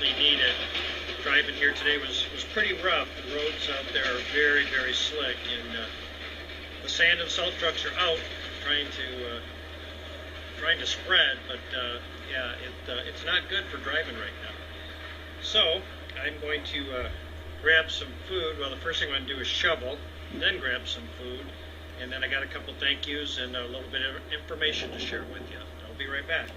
desperately needed. Driving here today was pretty rough. The roads out there are very, very slick, and the sand and salt trucks are out trying to spread, but yeah, it's not good for driving right now. So I'm going to grab some food. Well, the first thing I'm going to do is shovel, then grab some food, and then I got a couple thank yous and a little bit of information to share with you. I'll be right back.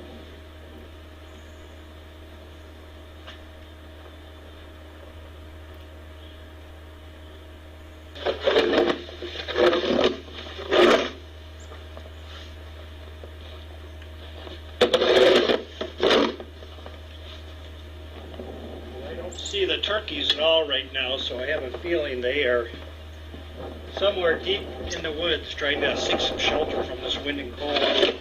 See the turkeys at all right now, so I have a feeling they are somewhere deep in the woods trying to seek some shelter from this wind and cold.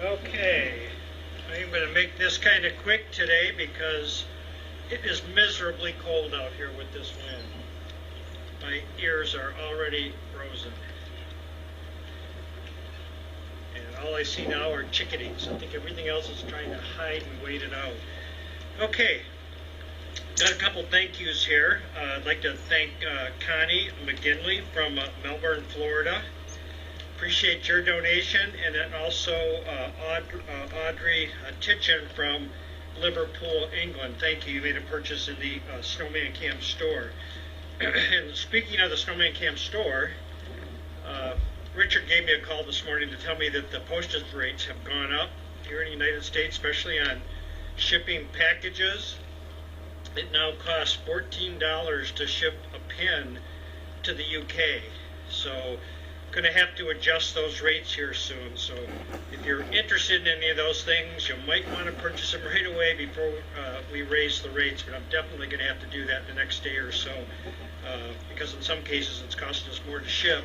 Okay, I'm going to make this kind of quick today because it is miserably cold out here with this wind. My ears are already frozen. And all I see now are chickadees. I think everything else is trying to hide and wait it out. Okay, got a couple thank yous here. I'd like to thank Connie McGinley from Melbourne, Florida. Appreciate your donation, and then also Audrey Titchen from Liverpool, England. Thank you. You made a purchase in the Snowman Cam store. And speaking of the Snowman Cam store, Richard gave me a call this morning to tell me that the postage rates have gone up here in the United States, especially on shipping packages. It now costs $14 to ship a pen to the UK. So going to have to adjust those rates here soon. So if you're interested in any of those things, you might want to purchase them right away before we raise the rates. But I'm definitely going to have to do that the next day or so, because in some cases it's costing us more to ship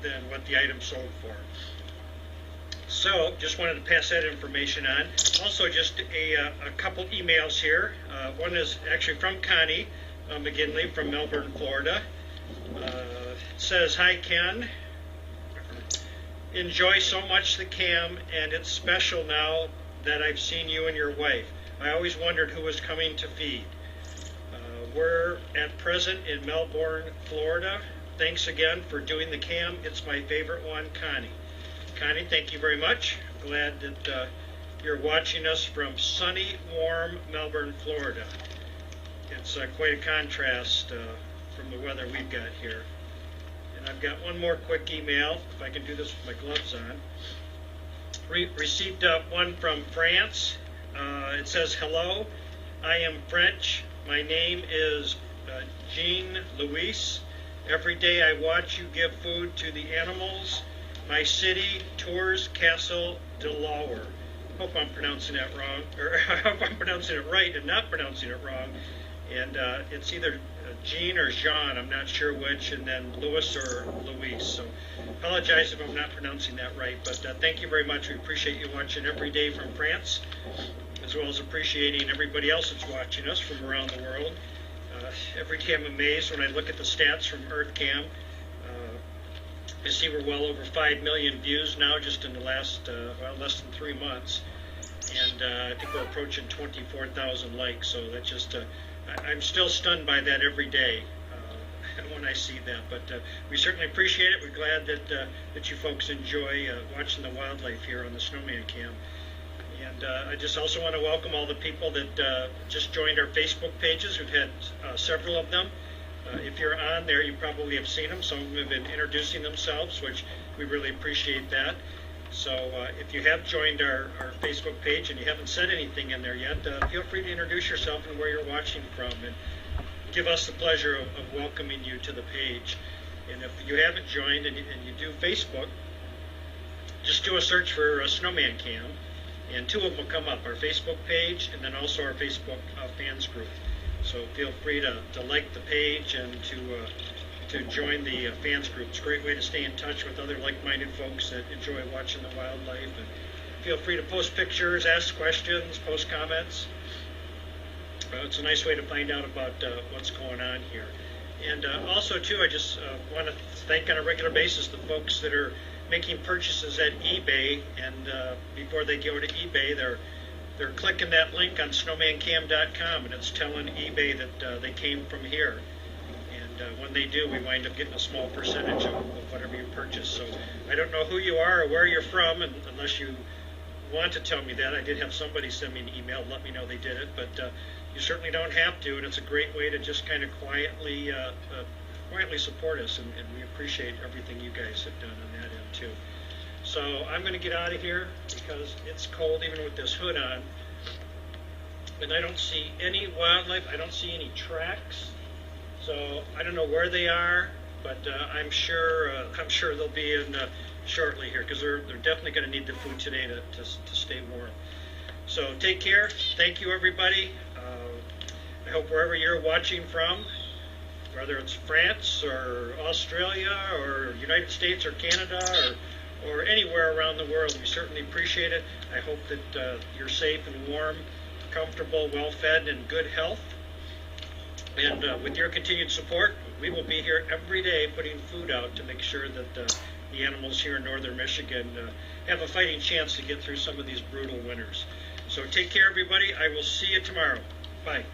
than what the item sold for. So just wanted to pass that information on. Also, just a couple emails here. One is actually from Connie McGinley from Melbourne, Florida. It says, "Hi Ken, enjoy so much the cam, and it's special now that I've seen you and your wife. I always wondered who was coming to feed. We're at present in Melbourne, Florida. Thanks again for doing the cam. It's my favorite one, Connie." Connie, thank you very much. Glad that you're watching us from sunny, warm Melbourne, Florida. It's quite a contrast from the weather we've got here. And I've got one more quick email, if I can do this with my gloves on. Received one from France. It says, "Hello, I am French. My name is Jean Louise. Every day I watch you give food to the animals. My city, Tours Castle de Lower." Hope I'm pronouncing that wrong, or I hope I'm pronouncing it right and not pronouncing it wrong. And it's either Jean or Jean, I'm not sure which, and then Louis or Louise. So apologize if I'm not pronouncing that right, but thank you very much. We appreciate you watching every day from France, as well as appreciating everybody else that's watching us from around the world. Every day I'm amazed when I look at the stats from EarthCam. I see we're well over 5 million views now just in the last, less than 3 months. And I think we're approaching 24,000 likes. So that's just, I'm still stunned by that every day when I see that. But we certainly appreciate it. We're glad that you folks enjoy watching the wildlife here on the Snowman Cam. And I just also want to welcome all the people that just joined our Facebook pages. We've had several of them. If you're on there, you probably have seen them. Some of them have been introducing themselves, which we really appreciate that. So if you have joined our Facebook page and you haven't said anything in there yet, feel free to introduce yourself and where you're watching from, and give us the pleasure of welcoming you to the page. And if you haven't joined and you do Facebook, just do a search for Snowman Cam, and two of them will come up, our Facebook page and then also our Facebook fans group. So feel free to like the page and to join the fans group. It's a great way to stay in touch with other like-minded folks that enjoy watching the wildlife. And feel free to post pictures, ask questions, post comments. It's a nice way to find out about what's going on here. And also, too, I just want to thank on a regular basis the folks that are making purchases at eBay, and before they go to eBay, they're clicking that link on snowmancam.com, and it's telling eBay that they came from here. And when they do, we wind up getting a small percentage of whatever you purchase. So I don't know who you are or where you're from, and unless you want to tell me that. I did have somebody send me an email, let me know they did it, but you certainly don't have to, and it's a great way to just kind of quietly support us, and we appreciate everything you guys have done on that end too. So I'm going to get out of here because it's cold even with this hood on, and I don't see any wildlife. I don't see any tracks, so I don't know where they are, but I'm sure they'll be in shortly here, because they're definitely going to need the food today to stay warm. So take care. Thank you, everybody. I hope wherever you're watching from, whether it's France or Australia or United States or Canada or anywhere around the world, we certainly appreciate it. I hope that you're safe and warm, comfortable, well-fed, and good health. And with your continued support, we will be here every day putting food out to make sure that the animals here in northern Michigan have a fighting chance to get through some of these brutal winters. So take care, everybody. I will see you tomorrow. Bye.